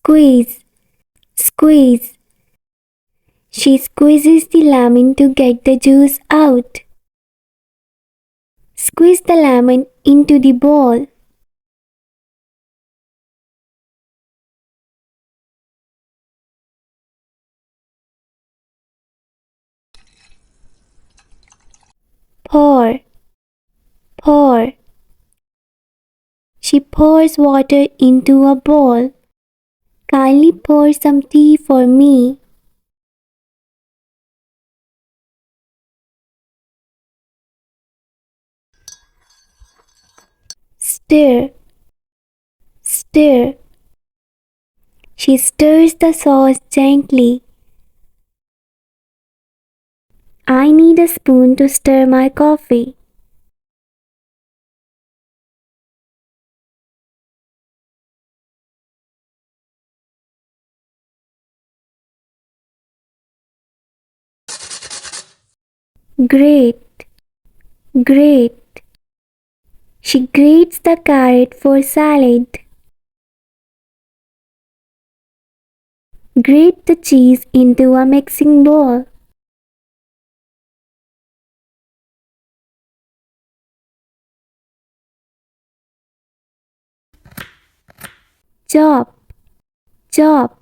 Squeeze, squeeze. She squeezes the lemon to get the juice out. Squeeze the lemon into the bowl. Pour, pour. She pours water into a bowl. Kindly pour some tea for me. Stir, stir. She stirs the sauce gently. I need a spoon to stir my coffee. Grate, grate. She grates the carrot for salad. Grate the cheese into a mixing bowl. Chop, chop.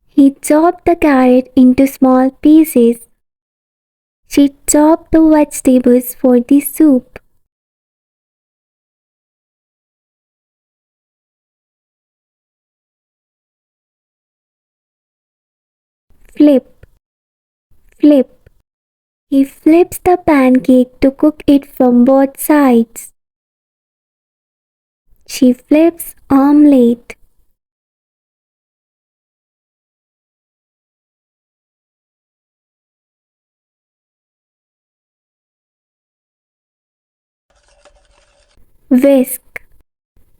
He chopped the carrot into small pieces. She chopped the vegetables for the soup. Flip, flip. He flips the pancake to cook it from both sides. She flips omelette. Whisk,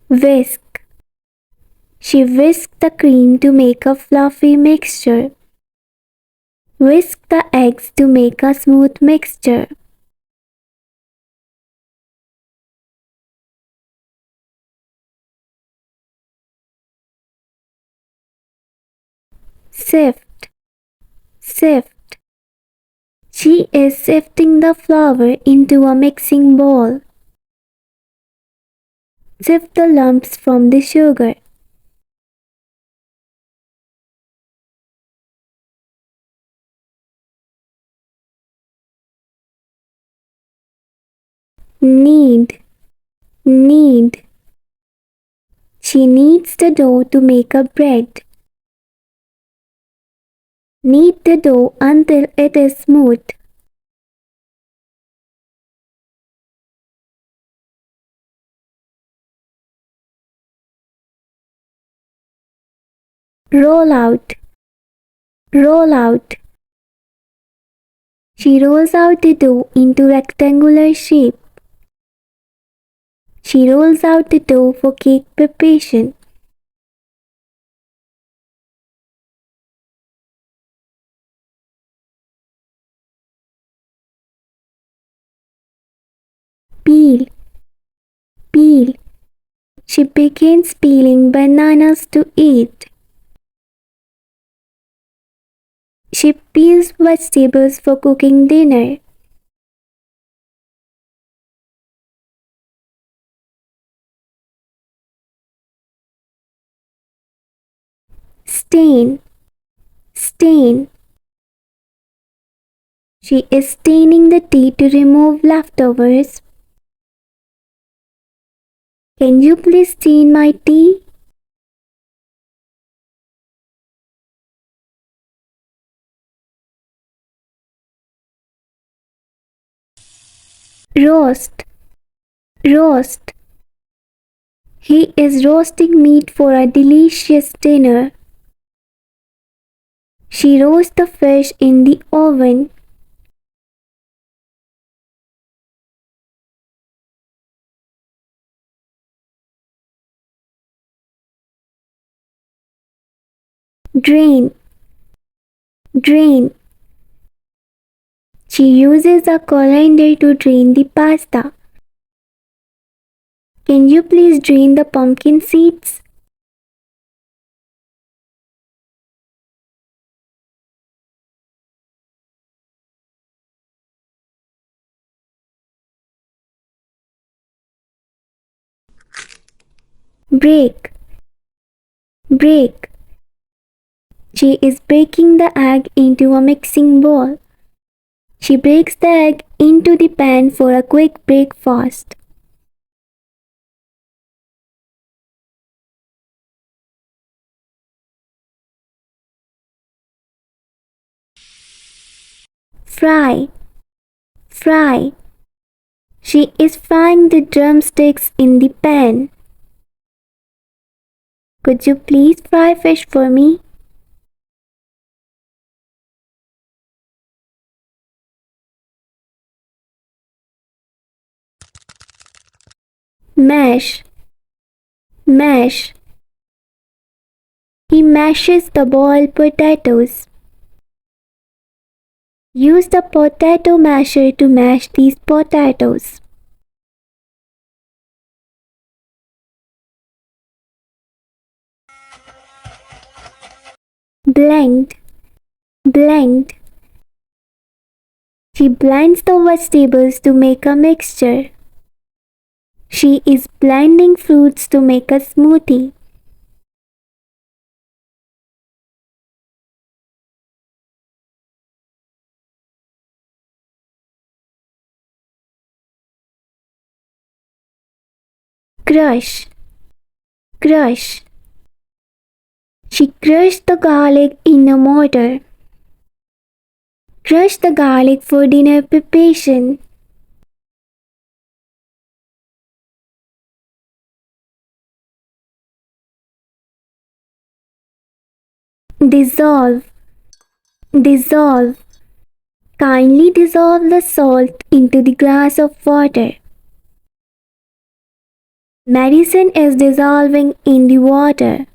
whisk. She whisked the cream to make a fluffy mixture. Whisk the eggs to make a smooth mixture. Sift, sift. She is sifting the flour into a mixing bowl. Sift the lumps from the sugar. Knead, knead. She kneads the dough to make a bread. Knead the dough until it is smooth. Roll out, roll out. She rolls out the dough into rectangular shape. She rolls out the dough for cake preparation. Peel, peel. She begins peeling bananas to eat. She peels vegetables for cooking dinner. Stain, stain. She is staining the tea to remove leftovers. Can you please stain my tea? Roast, roast. He is roasting meat for a delicious dinner. She roasts the fish in the oven. Drain, drain. She uses a colander to drain the pasta. Can you please drain the pumpkin seeds? break, break. She is breaking the egg into a mixing bowl. She breaks the egg into the pan for a quick breakfast. Fry, fry. She is frying the drumsticks in the pan. Could you please fry fish for me? Mash, mash. He mashes the boiled potatoes. Use the potato masher to mash these potatoes. Blend, blend. She blends the vegetables to make a mixture. She is blending fruits to make a smoothie. Crush, crush. She crushed the garlic in a mortar. Crush the garlic for dinner preparation. Dissolve, dissolve. Kindly dissolve the salt into the glass of water. Medicine is dissolving in the water.